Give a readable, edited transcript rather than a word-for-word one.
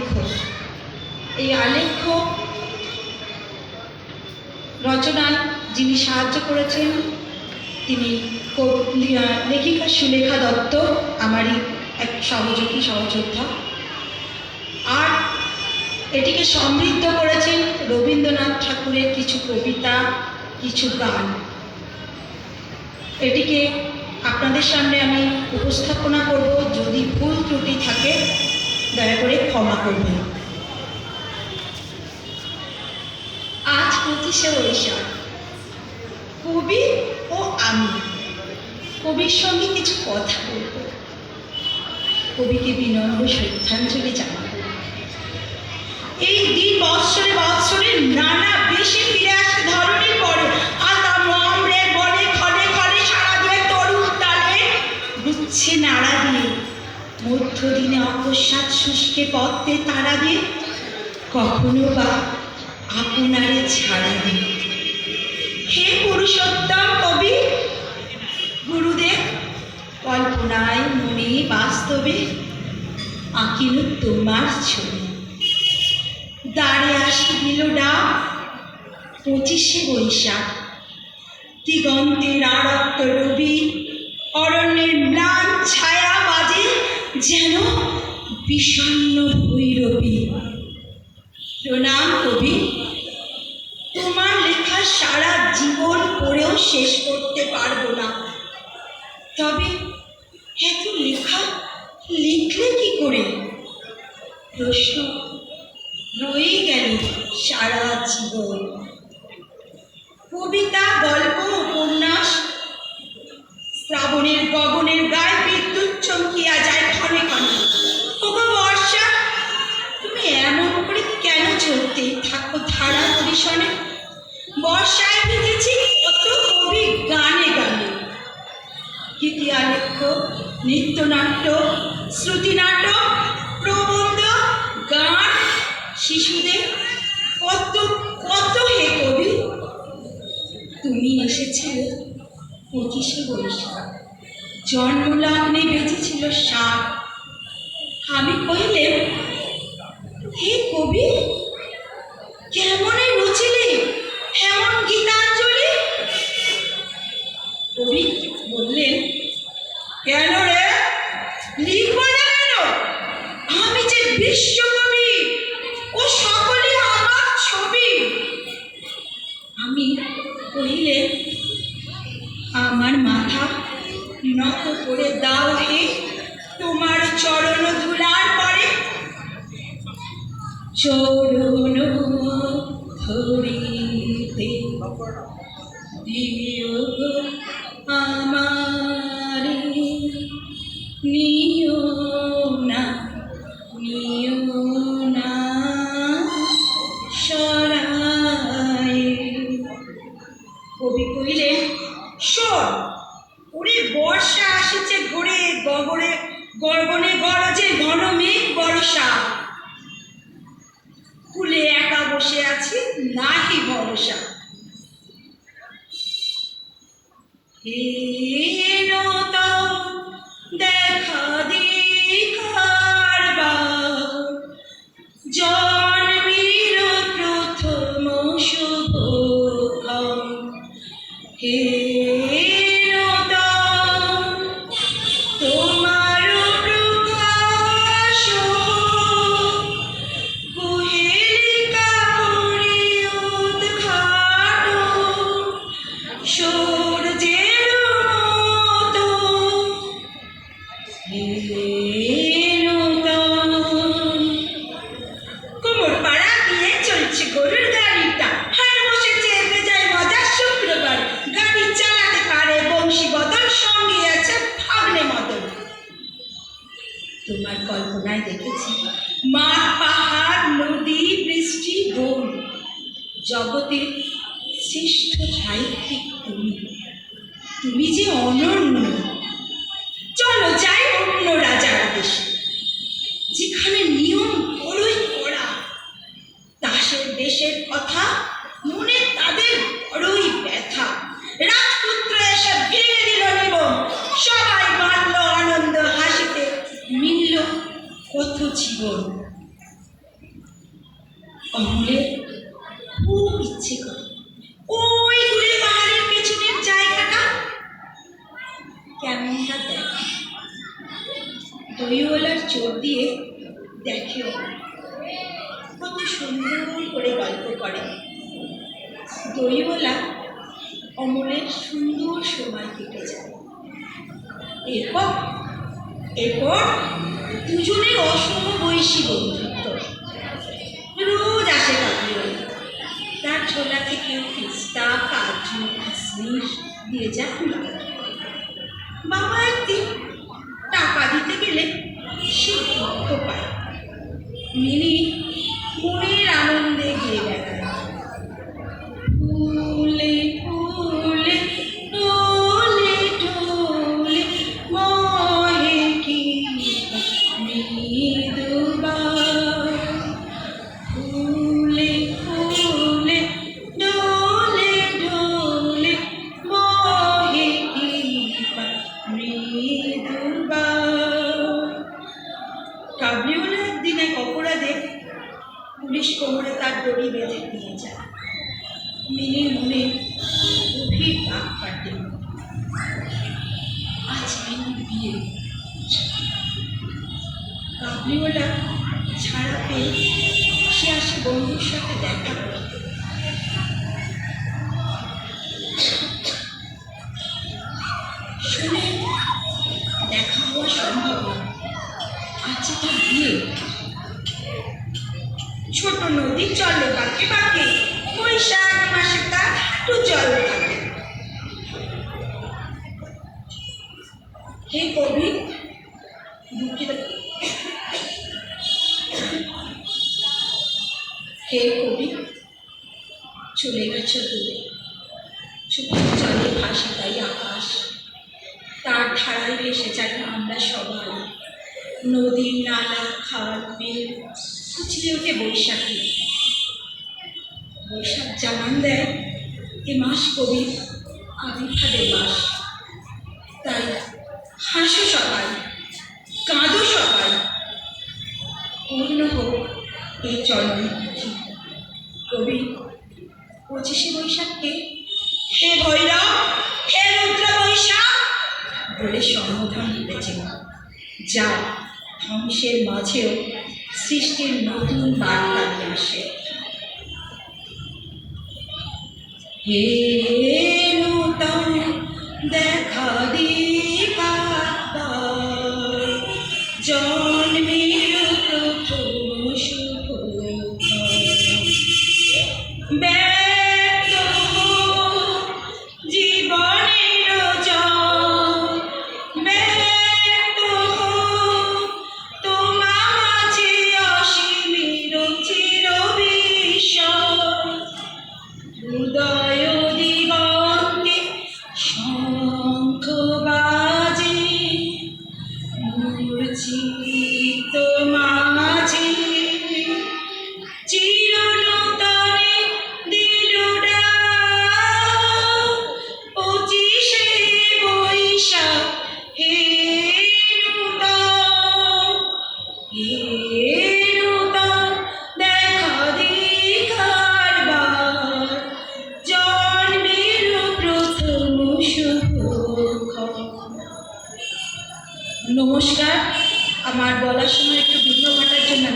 আলেখ্য। এই আলেখ্য রচনায় যিনি সাহায্য করেছেন তিনি লেখিকা সুলেখা দত্ত, আমারই এক সহযোগী সহযোদ্ধা। আর এটিকে সমৃদ্ধ করেছেন রবীন্দ্রনাথ ঠাকুরের কিছু কবিতা, কিছু গান। এটিকে আপনাদের সামনে আমি উপস্থাপনা করব, যদি ভুল ত্রুটি থাকে দয়া করে ক্ষমা করবেন। আজ 25শে বৈশাখ, কবি ও আমি কবির সঙ্গে কিছু কথা বলব, কবিকে বিনম্র শ্রদ্ধাঞ্জলি জানাব। এই দিন বৎসরে বৎসরে নানা বেশে ফিরে আসে ধরনের পরে, আতাম আম্রের বনে খনে খনে সারা দিয়ে তরুণ তালে গুচ্ছে নাড়া দিয়ে, মধ্যদিনে অকস্মাৎ শুষ্কে পথে তারা দিয়ে, কখনো বা আপনারে ছাড়া দিয়ে। হে পুরুষোত্তম কবি গুরুদেব, কল্পনায় মনে বাস্তবে আঁকিল তোমার ছবি। দাঁড়ে আসি দিল ডাক 25শে বৈশাখ, দিগন্তের আরক্ত রবি, অরণ্যের ম্লান ছায়া বাজে যেন বিষণ্ণ ভৈরবী। প্রণাম কবি, তোমার লেখা সারা জীবন পড়েও শেষ করতে পারবো না, তবে এত লেখা লিখলে কি করে? প্রশ্ন রয়ে গেল সারা জীবন। কবিতা, গল্প, উপন্যাস, শ্রাবণের গগনের গায়ে বিদ্যুৎ চমকিয়া যায় ক্ষণে ক্ষণে। ওগো বর্ষা, তুমি এমন করে কেন চলতে থাকো ধারা পরিশনে? বর্ষায় ভিজেছি কত কবি গানে গানে, গীতি আলেখ্য, নৃত্যনাট্য, শ্রুতিনাটক, প্রবন্ধ, গান, শিশুদের কত কত। হে কবি, তুমি এসেছিলে 25শে বৈশাখ, জন্মলগ্নে বেজেছিল 7। আমি কহিলেন, হে কবি, কেমনে রচিলে এমন গীতাঞ্জলি? কবি বললেন, কেন রে, লিখব না কেন? আমি যে বিশ্বকবি, ও সকলে আমার ছবি। আমি কহিলেন, আমার মাথা নত করে দাও হে তোমার চরণ ধুলার পরে। চরণ ধরিতে দিও আমারে, নিও না সরায়। কবি কহিলেন, শোন, ওরে বর্ষা আসিছে ঘুরে গগনে গগনে গরজে ঘন মেঘ বর্ষা, কুলে একা বসে আছি নাহি ভরসা। দেখা দেখার জন্মের প্রথম শুভক্ষণ, হে তোমার প্রকাশ কুহেলিকা করি উদ্ঘাটন, সূর্যের মতো কোমর পাড়া দিয়ে চলছে গরুর গাড়িটা, হার বসেছে বেজায় মজা শুক্রবার, গাড়ি চালাতে পারে বংশী বদন, সঙ্গে আছে ভাগ্নে মদন। তোমার কল্পনায় দেখেছি মাঠ, পাহাড়, নদী, বৃষ্টি, বন, জগতের শ্রেষ্ঠ সাহিত্যিক তুমি। তুমি যে অনন্য। চলো যাই অন্য রাজার দেশে, যেখানে নিয়ম বড়ই কড়া। দাসের দেশের কথা মনে তাদের বড়ই ব্যথা। রাজপুত্র এসে ভেঙে দিল নিয়ম, সবাই বাঁধল আনন্দ হাসিতে, মিলল কত জীবন। অমলের খুব ইচ্ছে করে ওই দূরে পাহাড়ের পেছনের জায়গাটা কেমনটা দেখে। দইওয়ালার চোখ দিয়ে দেখে কত সুন্দর করে গল্প করে। দইওয়ালা অমলের সুন্দর সময় কেটে যায়। এরপর এরপর দুজনের অসমবয়সী বন্ধুত্ব। রোজ আসে কাবলিওয়ালা, তার ছোলা থেকে পিস্তা কাজু কিশমিশ দিয়ে যায়। বাবা একদিন টাকা দিতে গেলে সে দুঃখ পায়। মিনি মনের আনন্দে গিয়ে বেড়ায়। ফুলে ফুলে ডোলে ডোলে মহে কি মৃদু বায়। ফুলে ফুলে ডোলে ডোলে মহে কি মৃদু বায়। কাবলিওয়ালা একদিন এক অপরাধে পুলিশ কোমরে তার দড়ি বেঁধে নিয়ে যায়। মিনির মনে গভীর দাগ কাটে। আজ মিনির বিয়ে। কাবলিওয়ালা ছাড়া পেয়ে সে আসে বন্ধুর সাথে দেখা করতে। শুনে দেখা হওয়া সম্ভব না, আজ তার বিয়ে। ছোট নদী চলে বাঁকে বাঁকে, বৈশাখ মাসে তার হাঁটু জল থাকে। হে কবি, দুঃখিত, হে কবি, চলে গেছে দূরে, চোখের জলে ভাসে তাই আকাশ। তার ধারায় ভেসে যাই আমরা সবাই। নদী নালা খাল বিল কুচলে ওঠে বৈশাখী। বৈশাখ জানান দেয় এ মাস কবির আবির্ভাবের মাস। তাই হাসো সবাই, কাঁদো সবাই, পূর্ণ হোক এই চরণ পুঁথি। কবি 25শে বৈশাখকে হে ভৈরব, হে রুদ্র বৈশাখ বলে সম্বোধন দিতেছেন, যা ধ্বংসের মাঝেও সৃষ্টির নতুন বার্তা নিয়ে আসে। হে নূতন দেখা দিবার, জন্মের প্রথম শুভ ব্যক্ত জীবনের জয়, ব্যক্ত তোমার মাঝে অসীমের চির বিস্ময়। হৃদয় দিগন্তে শঙ্খ বাজে, মূর্ছিত মাঝে চির নূতনে দিল ডাক। 25শে বৈশাখ হে নূতন, হে নূতন দেখা দেখার বার, জন্মের প্রথম শুভ। নমস্কার, আমার বলার সময় একটু বিঘ্ন ঘটার জন্য